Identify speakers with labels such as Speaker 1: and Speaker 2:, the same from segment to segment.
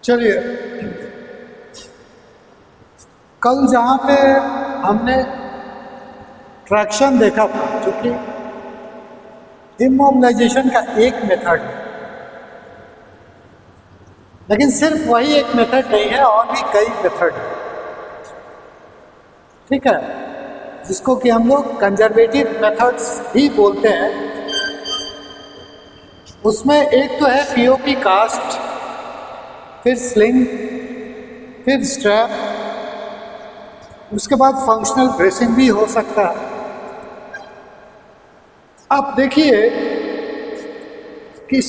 Speaker 1: चलिए, कल जहाँ पे हमने ट्रैक्शन देखा था, जो कि इमोबिलाइजेशन का एक मेथड है, लेकिन सिर्फ वही एक मेथड नहीं है, और भी कई मेथड है। ठीक है, जिसको कि हम लोग कंजर्वेटिव मेथड्स भी बोलते हैं। उसमें एक तो है पीओपी कास्ट, फिर स्लिंग, फिर स्ट्रैप, उसके बाद फंक्शनल ब्रेसिंग भी हो सकता है। अब देखिए कि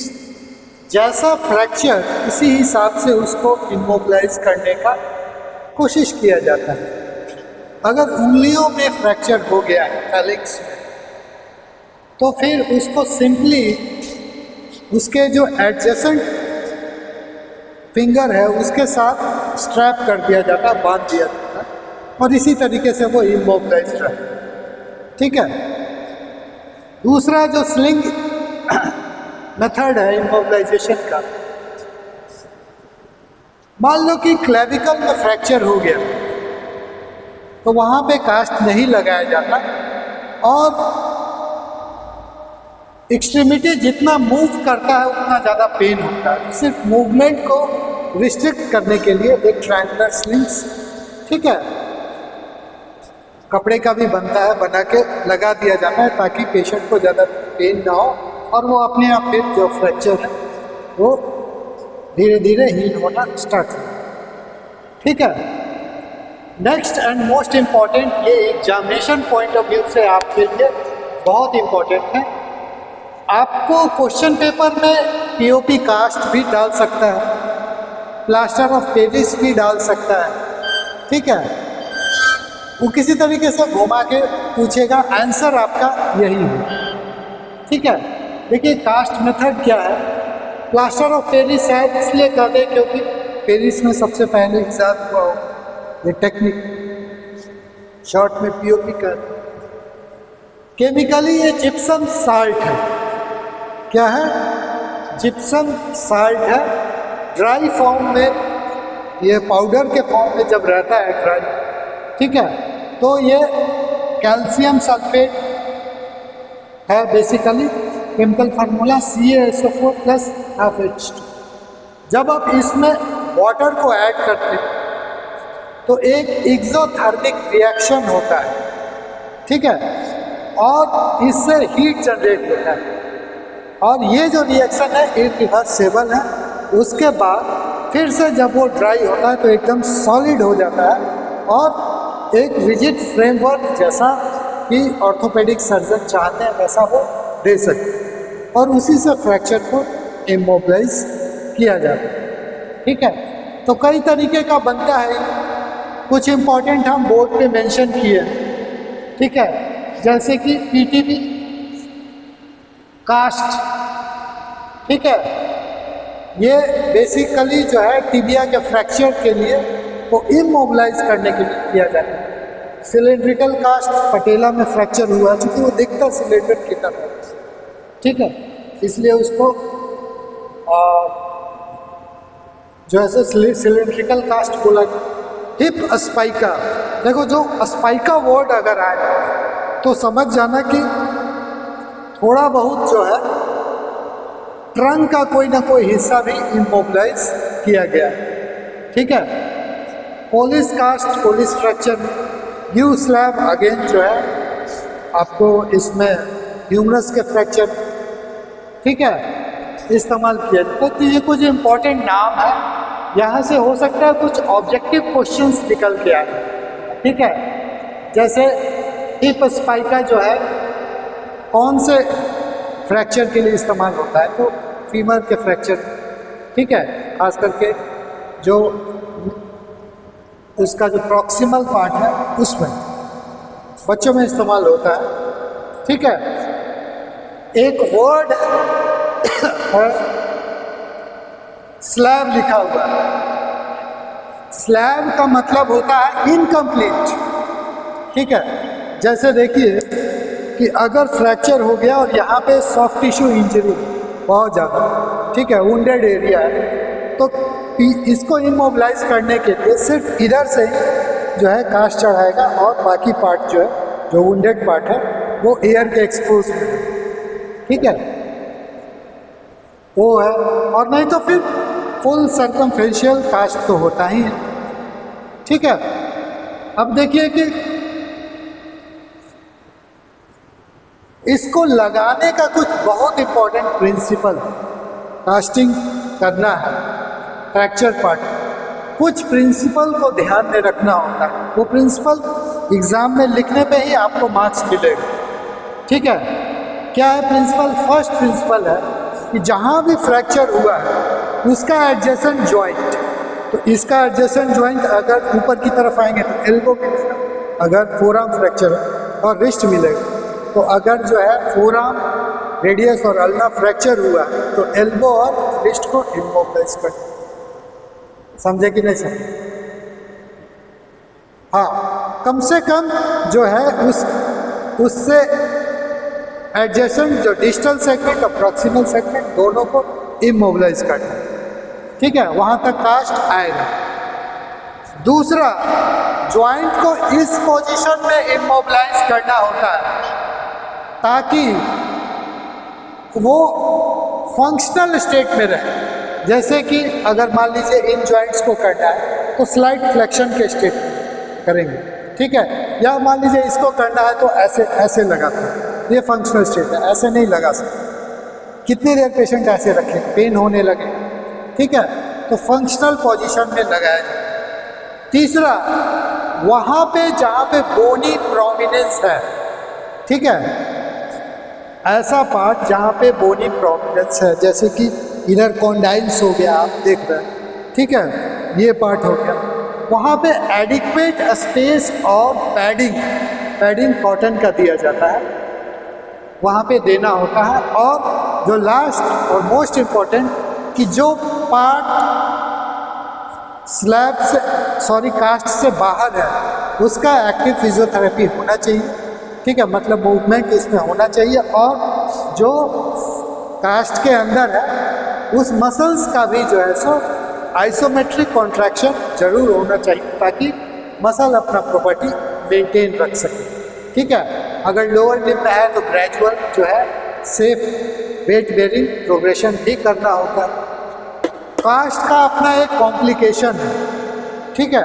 Speaker 1: जैसा फ्रैक्चर इसी हिसाब से उसको इमोबिलाइज करने का कोशिश किया जाता है। अगर उंगलियों में फ्रैक्चर हो गया है फेलिक्स में, तो फिर उसको सिंपली उसके जो एडजेसेंट फिंगर है उसके साथ स्ट्रैप कर दिया जाता है, बांध दिया जाता है, और इसी तरीके से वो इमोबिलाइज रहे। ठीक है। दूसरा जो स्लिंग मेथड है इमोबिलाइजेशन का, मान लो कि क्लेविकल में फ्रैक्चर हो गया, तो वहाँ पे कास्ट नहीं लगाया जाता, और एक्सट्रीमिटी जितना मूव करता है उतना ज़्यादा पेन होता है। सिर्फ मूवमेंट को रिस्ट्रिक्ट करने के लिए एक ट्रायंगुलर स्लिंग्स, ठीक है, कपड़े का भी बनता है, बना के लगा दिया जाता है ताकि पेशेंट को ज़्यादा पेन ना हो, और वो अपने आप फिर जो फ्रैक्चर है वो धीरे धीरे हील होना स्टार्ट हो। ठीक है। नेक्स्ट एंड मोस्ट इम्पॉर्टेंट, ये एग्जामिनेशन पॉइंट ऑफ व्यू से आपके लिए बहुत इम्पॉर्टेंट है। आपको क्वेश्चन पेपर में पीओपी कास्ट भी डाल सकता है, प्लास्टर ऑफ पेरिस भी डाल सकता है। ठीक है, वो किसी तरीके से घुमा के पूछेगा, आंसर आपका यही है। ठीक है। देखिए कास्ट मेथड क्या है, प्लास्टर ऑफ पेरिस है इसलिए कहते हैं क्योंकि पेरिस में सबसे पहले इजाद हुआ हो ये टेक्निक, शॉर्ट में पीओपी कहते हैं। केमिकली ये जिप्सम साल्ट है। क्या है? जिप्सम साल्ट है। ड्राई फॉर्म में, ये पाउडर के फॉर्म में जब रहता है ड्राई, ठीक है, तो ये कैल्शियम सल्फेट है basically. Chemical formula CaSO4 + H2। जब आप इसमें वाटर को ऐड करते हैं तो एक एक्सोथर्मिक रिएक्शन होता है, ठीक है, और इससे हीट जनरेट होता है, और ये जो रिएक्शन है इरिवर्सिबल है। उसके बाद फिर से जब वो ड्राई होता है तो एकदम सॉलिड हो जाता है, और एक रिजिड फ्रेमवर्क जैसा कि ऑर्थोपेडिक सर्जन चाहते हैं वैसा वो दे सकते हैं, और उसी से फ्रैक्चर को इमोबिलाइज किया जाता है। ठीक है। तो कई तरीके का बनता है, कुछ इम्पॉर्टेंट हम बोर्ड पे मेंशन किए। ठीक है, जैसे कि PTB कास्ट, ठीक है, ये बेसिकली जो है टिबिया के फ्रैक्चर के लिए वो इमोबिलाइज करने के लिए किया जाता है। सिलेंड्रिकल कास्ट, पटेला में फ्रैक्चर हुआ क्योंकि वो दिखता सिलेंडर की तरह, ठीक है, इसलिए उसको जो है सिलेंड्रिकल कास्ट बोला। हिप अस्पाइका, देखो जो अस्पाइका वर्ड अगर आए तो समझ जाना कि थोड़ा बहुत जो है ट्रंक का कोई ना कोई हिस्सा भी इमोबिलाइज किया गया है। ठीक है। पोलिस कास्ट, पोलिस फ्रैक्चर, यू स्लैब अगेन जो है आपको इसमें ह्यूमरस के फ्रैक्चर, ठीक है, इस्तेमाल किया जाता है। तो ये कुछ इम्पोर्टेंट नाम है, यहाँ से हो सकता है कुछ ऑब्जेक्टिव क्वेश्चंस निकल के आए। ठीक है, जैसे हिप स्पाइका जो है कौन से फ्रैक्चर के लिए इस्तेमाल होता है, तो फीमर के फ्रैक्चर, ठीक है, खास करके जो उसका जो प्रॉक्सिमल पार्ट है उसमें बच्चों में इस्तेमाल होता है। ठीक है। एक वर्ड है स्लैब लिखा हुआ है। स्लैब का मतलब होता है इनकम्प्लीट। ठीक है, जैसे देखिए कि अगर फ्रैक्चर हो गया और यहाँ पे सॉफ्ट टिश्यू इंजरी बहुत ज़्यादा, ठीक है, वुंडेड एरिया है, तो इसको इमोबिलाइज करने के लिए सिर्फ इधर से ही जो है कास्ट चढ़ाएगा और बाकी पार्ट जो है, जो वुंडेड पार्ट है, वो एयर के एक्सपोज में, ठीक है, वो है। और नहीं तो फिर फुल सर्कमफेशियल कास्ट तो होता ही है, ठीक है। अब देखिए कि इसको लगाने का कुछ बहुत इंपॉर्टेंट प्रिंसिपल कास्टिंग करना है फ्रैक्चर पार्ट, कुछ प्रिंसिपल को ध्यान में रखना होता है। वो प्रिंसिपल एग्जाम में लिखने पे ही आपको मार्क्स मिलेगा, ठीक है। क्या है प्रिंसिपल? फर्स्ट प्रिंसिपल है कि जहाँ भी फ्रैक्चर हुआ है उसका एडजेसेंट जॉइंट, तो इसका एडजेसेंट जॉइंट अगर ऊपर की तरफ आएंगे तो एल्बो मिलेगा, अगर फोरआर्म फ्रैक्चर है, और रिस्ट मिलेगा। तो अगर जो है फोरआर्म, रेडियस और अल्ना फ्रैक्चर हुआ तो एल्बो और रिस्ट को इमोबिलाइज कर, समझे कि नहीं समझे? हाँ, कम से कम जो है उससे एडजेसेंट जो डिस्टल सेगमेंट और प्रॉक्सिमल सेगमेंट दोनों को इमोबिलाइज करना, ठीक है, वहां तक कास्ट आएगा। दूसरा, जॉइंट को इस पोजीशन में इमोबिलाइज करना होता है ताकि वो फंक्शनल स्टेट में रहे। जैसे कि अगर मान लीजिए इन जॉइंट्स को करना है तो स्लाइड फ्लेक्शन के स्टेट में करेंगे, ठीक है, या मान लीजिए इसको करना है तो ऐसे ऐसे लगाते हैं, ये फंक्शनल स्टेट है, ऐसे नहीं लगा सकते। कितनी देर पेशेंट ऐसे रखे, पेन होने लगे, ठीक है, तो फंक्शनल पोजीशन में लगाया जाए। तीसरा, वहां पे जहां पे बोनी प्रोमिनेंस है, ठीक है, ऐसा पार्ट जहाँ पे बोनी प्रोमिनेंस है, जैसे कि इधर कॉन्डाइल्स हो गया, आप देख रहे हैं, ठीक है, ये पार्ट हो गया, वहाँ पे एडिक्वेट स्पेस और पैडिंग कॉटन का दिया जाता है, वहाँ पे देना होता है। और जो लास्ट और मोस्ट इम्पॉर्टेंट कि जो पार्ट स्लैब से कास्ट से बाहर है उसका एक्टिव फिजियोथेरेपी होना चाहिए, ठीक है, मतलब मूवमेंट इसमें होना चाहिए। और जो कास्ट के अंदर है उस मसल्स का भी जो है सो आइसोमेट्रिक कॉन्ट्रैक्शन जरूर होना चाहिए ताकि मसल अपना प्रॉपर्टी मेंटेन रख सके, ठीक है। अगर लोअर लिम्ब में है तो ग्रेजुअल जो है सेफ वेट बेरिंग प्रोग्रेशन भी करना होगा। कास्ट का अपना एक कॉम्प्लिकेशन है, ठीक है,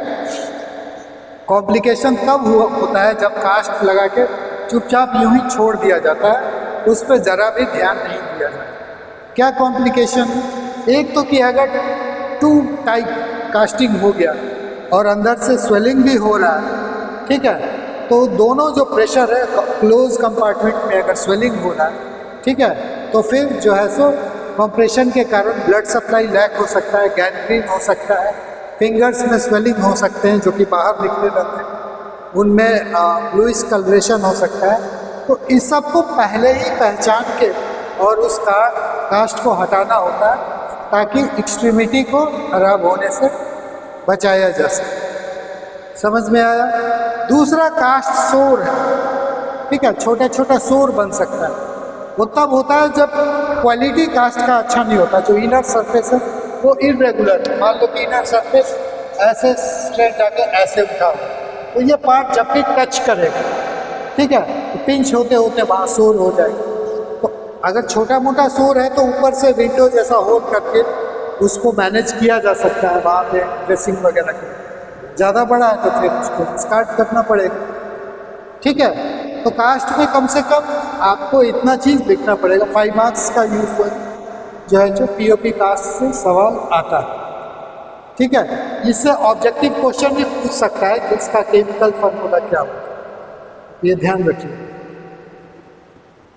Speaker 1: कॉम्प्लिकेशन तब होता है जब कास्ट लगा के चुपचाप यूं ही छोड़ दिया जाता है, उस पर ज़रा भी ध्यान नहीं दिया जाता। क्या कॉम्प्लिकेशन? एक तो कि अगर टू टाइप कास्टिंग हो गया और अंदर से स्वेलिंग भी हो रहा है, ठीक है, तो दोनों जो प्रेशर है क्लोज कंपार्टमेंट में अगर स्वेलिंग हो रहा है, ठीक है, तो फिर जो है सो कंप्रेशन के कारण ब्लड सप्लाई लैक हो सकता है, गैंग्रीन हो सकता है, फिंगर्स में स्वेलिंग हो सकते हैं जो कि बाहर निकले रहते हैं, उनमें लुइस कलरेशन हो सकता है। तो इस सब को पहले ही पहचान के और उस कास्ट को हटाना होता है ताकि एक्सट्रीमिटी को खराब होने से बचाया जा सके। समझ में आया? दूसरा, कास्ट सोर है, ठीक है, छोटा छोटा सोर बन सकता है। वो तब होता है जब क्वालिटी कास्ट का अच्छा नहीं होता, जो इनर सरफेस है वो इरेगुलर है। मान लो कि इनर सरफेस ऐसे स्ट्रेट जाके ऐसे उठा हो तो ये पार्ट जब भी टच करेगा, ठीक है, तो पिंच होते होते वहाँ सोर हो जाएगा। तो अगर छोटा मोटा सोर है तो ऊपर से विंडो जैसा होल करके उसको मैनेज किया जा सकता है वहाँ पे ड्रेसिंग वगैरह के। ज़्यादा बड़ा है तो फिर उसको स्टार्ट करना पड़ेगा, ठीक है। तो कास्ट में कम से कम आपको इतना चीज़ लिखना पड़ेगा। 5 मार्क्स का यूज जो है जो पीओपी कास्ट से सवाल आता है, ठीक है। इससे ऑब्जेक्टिव क्वेश्चन भी पूछ सकता है कि इसका केमिकल फॉर्मूला क्या होता है, ये ध्यान रखिए।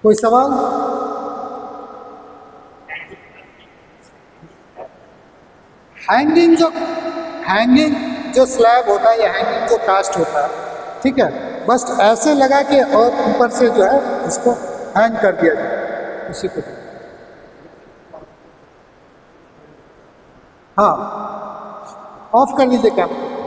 Speaker 1: कोई सवाल? हैंगिंग जो स्लैब होता है या हैंगिंग जो कास्ट होता है, ठीक है, बस ऐसे लगा के और ऊपर से जो है इसको हैंग कर दिया जाए उसी को। हाँ, ऑफ कर लीजिए कैमरा।